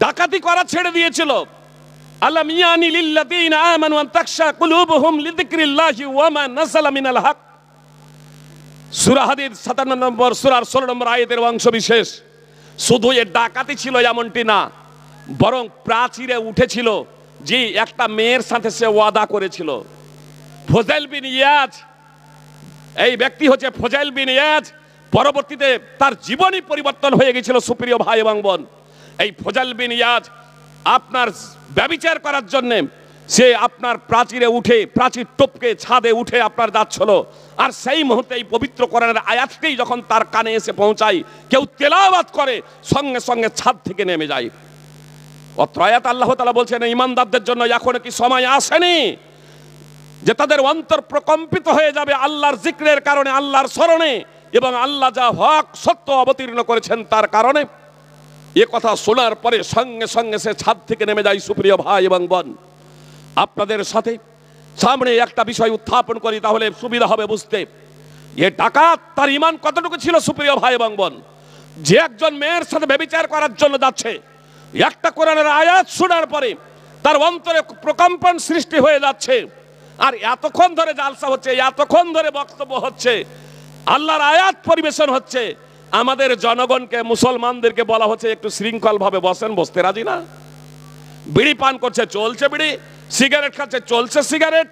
ডাকাতি করা ছেড়ে দিয়েছিল। আলাম ইয়ানি লিল্লাযীনা আমানু আন তাখশা কুলুবুহুম লিযিকরিল্লাহি ওয়া মা নাযালা মিনাল হক। সূরা হাদীদ 57 নম্বর সূরার 16 নম্বর আয়াতের অংশ বিশেষ। শুধু এ ডাকাতি ছিল এমনটি না, বরং প্রাচীরে উঠেছিল। জি, একটা মেয়ের সাথে সে ওয়াদা করেছিল। ফুজাইল বিন ইয়াজ, এই ব্যক্তি হচ্ছে ফুজাইল বিন ইয়াজ। পরবর্তীতে তার জীবনই পরিবর্তন হয়ে গিয়েছিল। সুপ্রিয় ভাই এবং বোন, এই ফুজাইল বিন ইয়াজ আপনার ব্যভিচার করার জন্য সে আপনার প্রাচীরে উঠে, প্রাচীর টপকে ছাদে উঠে আপনার যাচ্ছিল, আর সেই মুহূর্তে এই পবিত্র কোরআনের আয়াতটাই যখন তার কানে এসে পৌঁছায়, কেউ তেলাওয়াত করে, সঙ্গে সঙ্গে ছাদ থেকে নেমে যায়। অত্র আয়াত আল্লাহ তাআলা বলছেন ঈমানদারদের জন্য এখনো কি সময় আসেনি যে তাদের অন্তর প্রকম্পিত হয়ে যাবে আল্লাহর জিক্রের কারণে, আল্লাহর স্মরণে, এবং আল্লাহ যা হক সত্য অবতীর্ণ করেছেন তার কারণে। এ কথা শোনার পরে সঙ্গে সঙ্গে সে ছাদ থেকে নেমে যায়। সুপ্রিয় ভাই এবং বোন, আপনাদের সাথে সামনে একটা বিষয় উত্থাপন করি, তাহলে সুবিধা হবে বুঝতে। এ ডাকাত, তার ঈমান কতটুকু ছিল সুপ্রিয় ভাই এবং বোন? যে একজন মেয়ের সাথে ব্যভিচার করার জন্য যাচ্ছে, একটা কোরআনের আয়াত শোনার পরে তার অন্তরে প্রকম্পন সৃষ্টি হয়ে যাচ্ছে, আর এতক্ষণ ধরে জালসা হচ্ছে, এতক্ষণ ধরে বক্তব্য হচ্ছে, আল্লাহর আয়াত পরিবেশন হচ্ছে, আমাদের জনগণকে, মুসলমানদেরকে বলা হচ্ছে একটু শৃঙ্খল ভাবে বসেন, বসতে রাজি না। বিড়ি পান করছে, চলছে বিড়ি, সিগারেট খাচ্ছে, চলছে সিগারেট,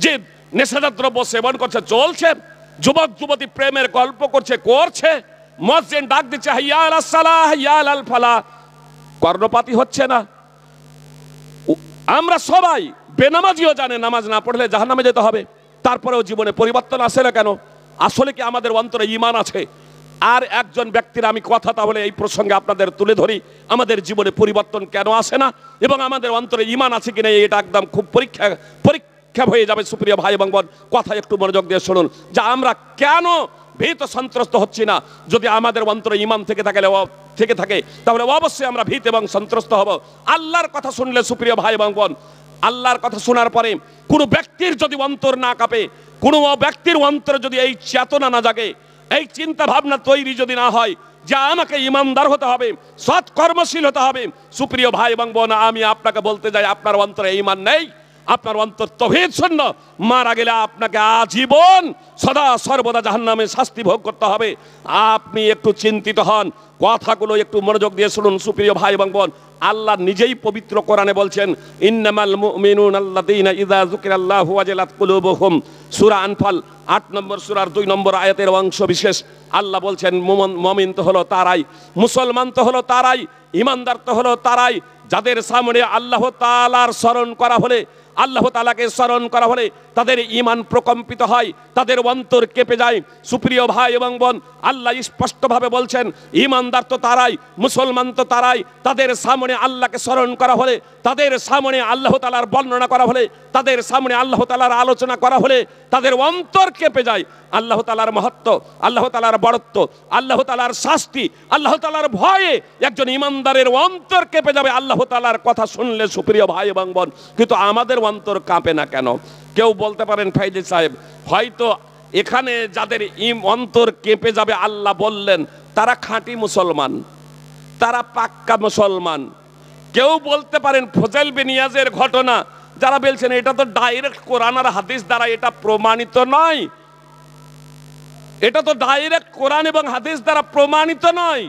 যে নেশাজাত দ্রব্য সেবন করছে, চলছে, যুবক যুবতী প্রেমের গল্প করছে, করছে, মসজিদ ডাক দিচ্ছে হাইয়া আলাস সালাহ হাইয়া আলাল ফালাহ, কর্ণপাতী হচ্ছে না। আমরা সবাই, বেনামাজিও জানে নামাজ না পড়লে জাহান্নামে যেতে হবে, তারপরেও জীবনে পরিবর্তন আসে না কেন? আসলে কি আমাদের অন্তরে ঈমান আছে? আর একজন ব্যক্তির আমি কথা তাহলে এই প্রসঙ্গে আপনাদের তুলে ধরি, আমাদের জীবনে পরিবর্তন কেন আসে না এবং আমাদের অন্তরে ঈমান আছে কিনা, এটা একদম খুব পরীক্ষা হয়ে যাবে। সুপ্রিয় ভাই এবং বোন, কথা একটু মনোযোগ দিয়ে শুনুন, যে আমরা কেন ভীত সন্ত্রস্ত হচ্ছি না। যদি আমাদের অন্তরে ঈমান থেকে থাকে তাহলে অবশ্যই আমরা ভীত এবং সন্ত্রস্ত হব। আল্লাহর কথা শুনলে সুপ্রিয় ভাই এবং বোন, আল্লাহর কথা শোনার পরে কোনো ব্যক্তির যদি অন্তর না কাঁপে, কোনো ব্যক্তির অন্তরে যদি এই চেতনা না জাগে, এই চিন্তা ভাবনা তৈরি যদি না হয় যে আমাকে ইমানদার হতে হবে, সৎ কর্মশীল হতে হবে, সুপ্রিয় ভাই এবং বোন, আমি আপনাকে বলতে যাই, আপনার অন্তরে ঈমান নেই, আপনার অন্তর তাওহীদ শূন্য, মারা গেলে আপনাকে আজীবন সদা সর্বদা জাহান্নামে শাস্তি ভোগ করতে হবে। আপনি একটু চিন্তিত হন, কথাগুলো একটু মনোযোগ দিয়ে শুনুন সুপ্রিয় ভাই এবং বোন। আল্লাহ নিজেই পবিত্র কোরআনে বলছেন, ইন্নামাল মুমিনুনা আল্লাযীনা ইযা যুকিরাল্লাহু ওয়াজিলাত কুলুবুহুম, সূরা আনফাল ৮ নম্বর সূরার ২ নম্বর আয়াতের অংশ বিশেষ। আল্লাহ বলছেন মুমিন তো হলো তারাই, মুসলমান তো হলো তারাই, ঈমানদার তো হলো তারাই, যাদের সামনে আল্লাহ তাআলার স্মরণ করা হলে, আল্লাহ তাআলাকে স্মরণ করা হলে তাদের ঈমান প্রকম্পিত হয়, তাদের অন্তর কেঁপে যায়। সুপ্রিয় ভাই এবং বোন, আল্লাহ স্পষ্টভাবে বলছেন ঈমানদার তো তারাই, মুসলমান তো তারাই, তাদের সামনে আল্লাহকে স্মরণ করা হলে, তাদের সামনে আল্লাহ তাআলার বর্ণনা করা হলে, তাদের সামনে আল্লাহ তাআলার আলোচনা করা হলে তাদের অন্তর কেঁপে যায়। আল্লাহ তাআলার মহত্ব, আল্লাহ তাআলার বড়ত্ব, আল্লাহ তাআলার শাস্তি, আল্লাহ তাআলার ভয়ে একজন ঈমানদারের অন্তর কেঁপে যাবে আল্লাহ তাআলার কথা শুনলে সুপ্রিয় ভাই এবং বোন। কিন্তু আমাদের অন্তর কাঁপে না কেন? কেউ বলতে পারেন ফাইজি সাহেব, হয়তো এখানে যাদের অন্তর কেঁপে যাবে আল্লাহ বললেন তারা খাঁটি মুসলমান, তারা পাক্কা মুসলমান। কেউ বলতে পারেন ফজল বিন ইয়াজের ঘটনা, যারা বলছেন এটা তো ডাইরেক্ট কোরআন আর হাদিস দ্বারা এটা প্রমাণিত নয়, এটা তো ডাইরেক্ট কোরআন এবং হাদিস দ্বারা প্রমাণিত নয়।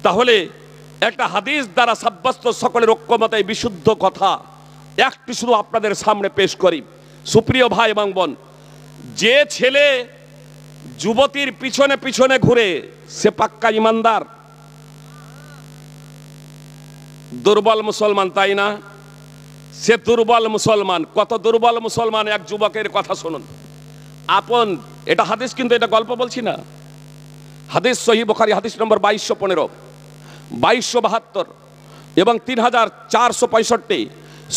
তাহলে একটা হাদিস দ্বারা সাব্যস্ত সকলের ঐক্যমতে বিশুদ্ধ কথা একটি শুধু আপনাদের সামনে পেশ করি সুপ্রিয় ভাই এবং বোন। যে ছেলে যুবতীর পিছনে পিছনে ঘুরে সে পাক্কা ঈমানদার, দুর্বল মুসলমান, তাই না? সে দুর্বল মুসলমান। কত দুর্বল মুসলমান? এক যুবকের কথা শুনুন। আপন, এটা হাদিস কিন্তু এটা গল্প বলছি না, হাদিস সহিহ বুখারী হাদিস নম্বর 2215, 2272 এবং 3465,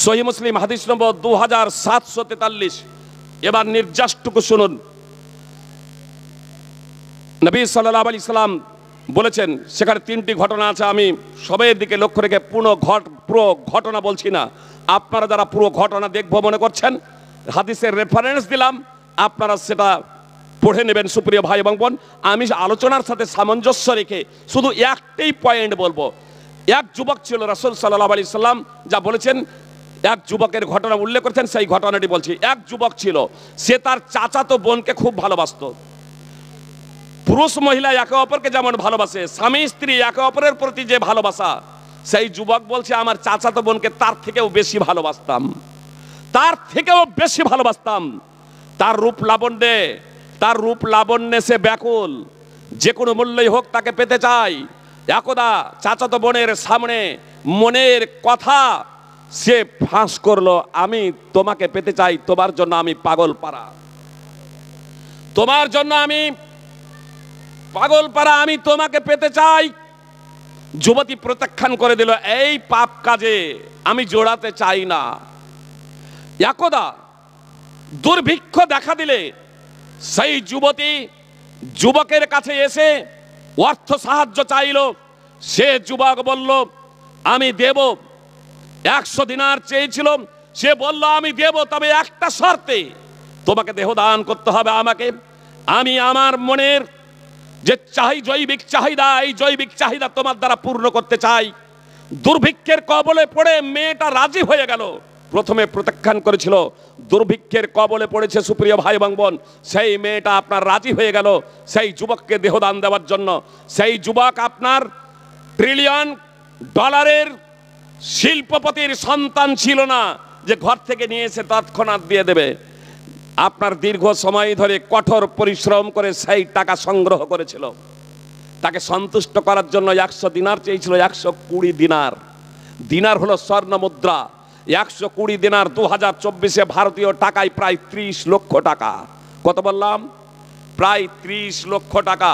সহিহ মুসলিম হাদিস নম্বর 2743। এবার নির্যাসটুকু শুনুন। নবী সাল্লাল্লাহু আলাইহি সাল্লাম বলেছেন, সেখানে 3টি ঘটনা আছে, আমি সবের দিকে লক্ষ্য রেখে পুরো ঘটনা বলছি না। আপনারা যারা পুরো ঘটনা দেখবো মনে করছেন, হাদিসের রেফারেন্স দিলাম, আপনারা সেটা পড়ে নেবেন সুপ্রিয় ভাই এবং বোন। আমি আলোচনার সাথে সামঞ্জস্য রেখে শুধু একটাই পয়েন্ট বলবো। এক যুবক ছিল, রাসূল সাল্লাল্লাহু আলাইহি সাল্লাম যা বলেছেন, এক যুবকের ঘটনা উল্লেখ করেছেন, সেই ঘটনাটি বলছি। এক যুবক ছিল, সে তার চাচাতো বোনকে খুব ভালোবাসতো। পুরুষ মহিলা একে অপরকে যেমন ভালোবাসে, স্বামী স্ত্রী একে অপরের প্রতি যে ভালোবাসা, সেই যুবক বলছে আমার চাচাতো বোনকে তার থেকেও বেশি ভালোবাসতাম, তার থেকেও বেশি ভালোবাসতাম। তার রূপ লাবণ্যে সে ব্যাকুল, যে কোনো মূল্যই হোক তাকে পেতে চাই। একদা চাচাতো বোনের সামনে মনের কথা সে ফাঁস করলো, আমি তোমাকে পেতে চাই, তোমার জন্য আমি পাগল পারা, তোমার জন্য আমি পাগল পারা, আমি তোমাকে পেতে চাই। যুবতী প্রত্যাখ্যান করে দিল, এই পাপ কাজে আমি জড়াতে চাই না। একদা দুর্ভিক্ষ দেখা দিলে সেই যুবতী যুবকের কাছে এসে অর্থ সাহায্য চাইল। সে যুবক বলল, আমি দেব। 100 দিনার চেয়েছিল, সে বলল আমি দেব, তবে একটা শর্তে, তোমাকে দেহ দান করতে হবে আমাকে। আমি আমার মনের যে জৈবিক চাহিদা, এই জৈবিক চাহিদা তোমার দ্বারা পূর্ণ করতে চাই। দুর্ভিক্ষের কবলে পড়ে মেয়েটা রাজি হয়ে গেল। প্রথমে প্রত্যাখ্যান করেছিল, দুর্ভিক্ষের কবলে পড়েছে সুপ্রিয় ভাই এবং বোন, সেই মেয়েটা আপনার রাজি হয়ে গেল সেই যুবককে দেহদান দেওয়ার জন্য। সেই যুবক আপনার ট্রিলিয়ন ডলারের শিল্পপতির সন্তান ছিল না যে ঘর থেকে নিয়ে এসে তৎক্ষণাৎ দিয়ে দেবে। আপনার দীর্ঘ সময় ধরে কঠোর পরিশ্রম করে সেই টাকা সংগ্রহ করেছিল। তাকে সন্তুষ্ট করার জন্য 100 দিনার চেয়েছিল, 120 দিনার। দিনার হলো স্বর্ণ মুদ্রা। 120 দিনার 2024-এ ভারতীয় টাকায় প্রায় 30 লক্ষ টাকা। কত বললাম? প্রায় 30 লক্ষ টাকা।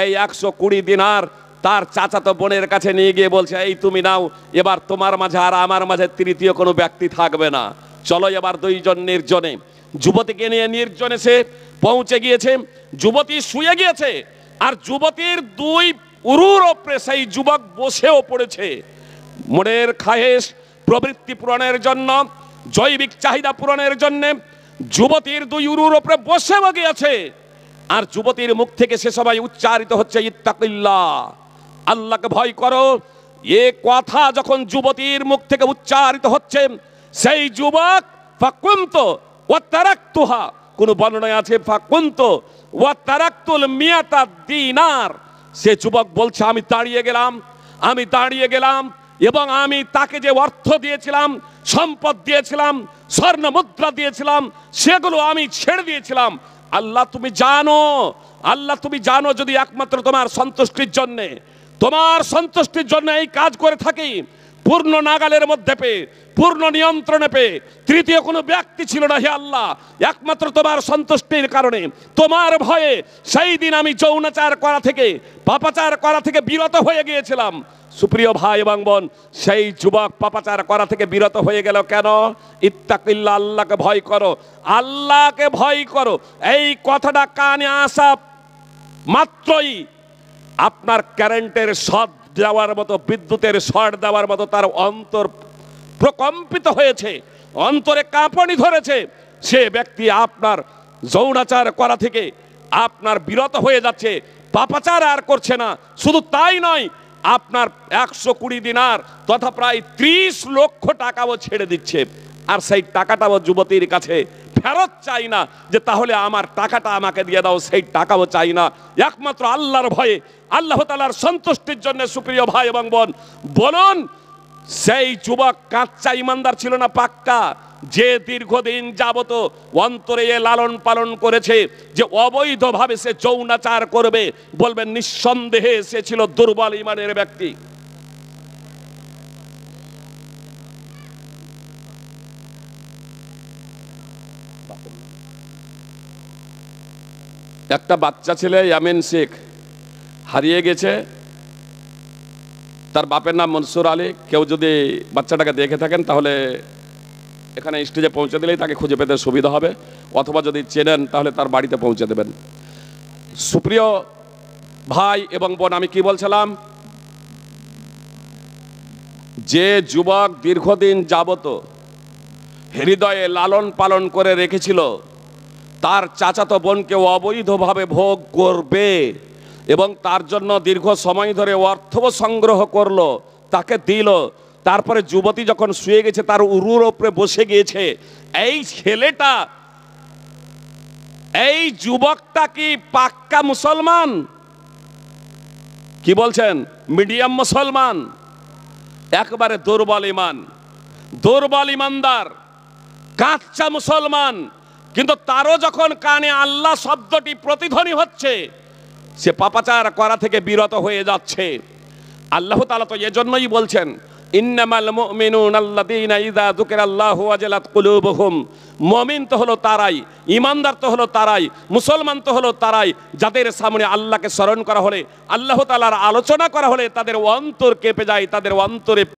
এই 120 দিনার তার চাচাতো বোনের কাছে নিয়ে গিয়ে বলছে, এই তুমি নাও, এবার তোমার মাঝে আর আমার মাঝে তৃতীয় কোনো ব্যক্তি থাকবে না, চলো এবার দুইজন নির্জনে। যুবতীকে নিয়ে নির্জনে সে পৌঁছে গিয়েছে। যুবতী শুয়ে গিয়েছে, আর যুবতীর দুই উরুর ওপরে সেই যুবক বসেও পড়েছে। মনের খায়েশ প্রবৃত্তি পূরণের জন্য, জৈবিক চাহিদা পূরণের জন্য যুবতীর দুই উরুর ওপরে বসেও গিয়েছে। আর যুবতীর মুখ থেকে সে সবাই উচ্চারিত হচ্ছে, ইত্তাকিল্লাহ, আল্লাহকে ভয় করো। এ কথা যখন যুবতীর মুখ থেকে উচ্চারিত হচ্ছে, সেই যুবক ফাকুন্ত ওয়া তারাকতুহা, কোন বর্ণনায় আছে ফাকুন্ত ওয়া তারাকতুল মিয়াতা দিনার। সে যুবক বলছে, আমি দাঁড়িয়ে গেলাম এবং আমি তাকে যে অর্থ দিয়েছিলাম, সম্পদ দিয়েছিলাম, স্বর্ণ মুদ্রা দিয়েছিলাম, সেগুলো আমি ছেড়ে দিয়েছিলাম। আল্লাহ তুমি জানো, যদি একমাত্র তোমার সন্তুষ্টির জন্য এই কাজ করে থাকি, পূর্ণ নাগালের মধ্যে পেয়ে, পূর্ণ নিয়ন্ত্রণে পেয়ে, তৃতীয় কোনো ব্যক্তি ছিল না হে আল্লাহ, একমাত্র তোমার সন্তুষ্টির কারণে, তোমার ভয়ে সেই দিন আমি যৌনাচার করা থেকে, পাপাচার করা থেকে বিরত হয়ে গিয়েছিলাম। সুপ্রিয় ভাই এবং বোন, সেই যুবক পাপাচার করা থেকে বিরত হয়ে গেল কেন? ইত্তাকিল্লাহ, আল্লাহকে ভয় করো, আল্লাহকে ভয় করো। এই কথাটা কানে আসা মাত্রই আপনার কারেন্টের শর্ট দেওয়ার মতো, বিদ্যুতের শর্ট দেওয়ার মতো তার অন্তর প্রকম্পিত হয়েছে, অন্তরে কাঁপনি ধরেছে। সে ব্যক্তি আপনার যৌনাচার করা থেকে আপনার বিরত হয়ে যাচ্ছে, পাপাচার আর করছে না। শুধু তাই নয়, আপনার 120 দিনার তথা প্রায় 30 লক্ষ টাকাও ছেড়ে দিচ্ছে। আর সেই টাকাটাও যুবতীর কাছে ফেরত চাই না যে তাহলে আমার টাকাটা আমাকে দিয়ে দাও, সেই টাকাও চাই না। একমাত্র আল্লাহর ভয়ে, আল্লাহ তাআলার সন্তুষ্টির জন্য। সুপ্রিয় ভাই এবং বোন, বলুন সেই যুবক কাঁচা ইমানদার ছিল না পাক্কা, যে দীর্ঘদিন যাবত অন্তরে লালন পালন করেছে যে অবৈধভাবে সে যৌনাচার করবে? বলবেন নিঃসন্দেহে সে ছিল দুর্বল ইমানের ব্যক্তি। একটা বাচ্চা ছেলে ইয়ামিন শেখ হারিয়ে গেছে, তার বাপের নাম মনসুর আলী। কেউ যদি বাচ্চাটাকে দেখে থাকেন তাহলে এখানে স্টেজে পৌঁছে দিলেই তাকে খুঁজে পেতে সুবিধা হবে, অথবা যদি চেনেন তাহলে তার বাড়িতে পৌঁছে দেবেন। সুপ্রিয় ভাই এবং বোন, আমি কি বলছিলাম? যে যুবক দীর্ঘদিন যাবত হৃদয়ে লালন পালন করে রেখেছিল তার চাচাতো বোনকে অবৈধভাবে ভোগ করবে এবং তার জন্য দীর্ঘ সময় ধরে অর্থ সংগ্রহ করলো, তাকে দিল। তারপরে যুবতী যখন শুয়ে গেছে, তার উরুর ওপরে বসে গিয়েছে। এই ছেলেটা, এই যুবকটা কি পাক্কা মুসলমান? কি বলছেন? মিডিয়াম মুসলমান? একবারে দুর্বল ইমান, দুর্বল ইমানদার, কাঁচা মুসলমান। কিন্তু তারও যখন কানে আল্লাহ শব্দটি প্রতিধ্বনি হচ্ছে, সে পাপাচার করা থেকে বিরত হয়ে যাচ্ছে। আল্লাহ তাআলা তো এজন্যই বলছেন, ইন্নামাল মুমিনুনা আল্লাযীনা ইযা যুকিরাল্লাহু ওয়াজিলাত কুলুবুহুম। মুমিন তো হলো তারাই, ঈমানদার তো হলো তারাই, মুসলমান তো হলো তারাই, যাদের সামনে আল্লাহকে স্মরণ করা হলে, আল্লাহ তাআলার আলোচনা করা হলে তাদের অন্তর কেঁপে যায়, তাদের অন্তরে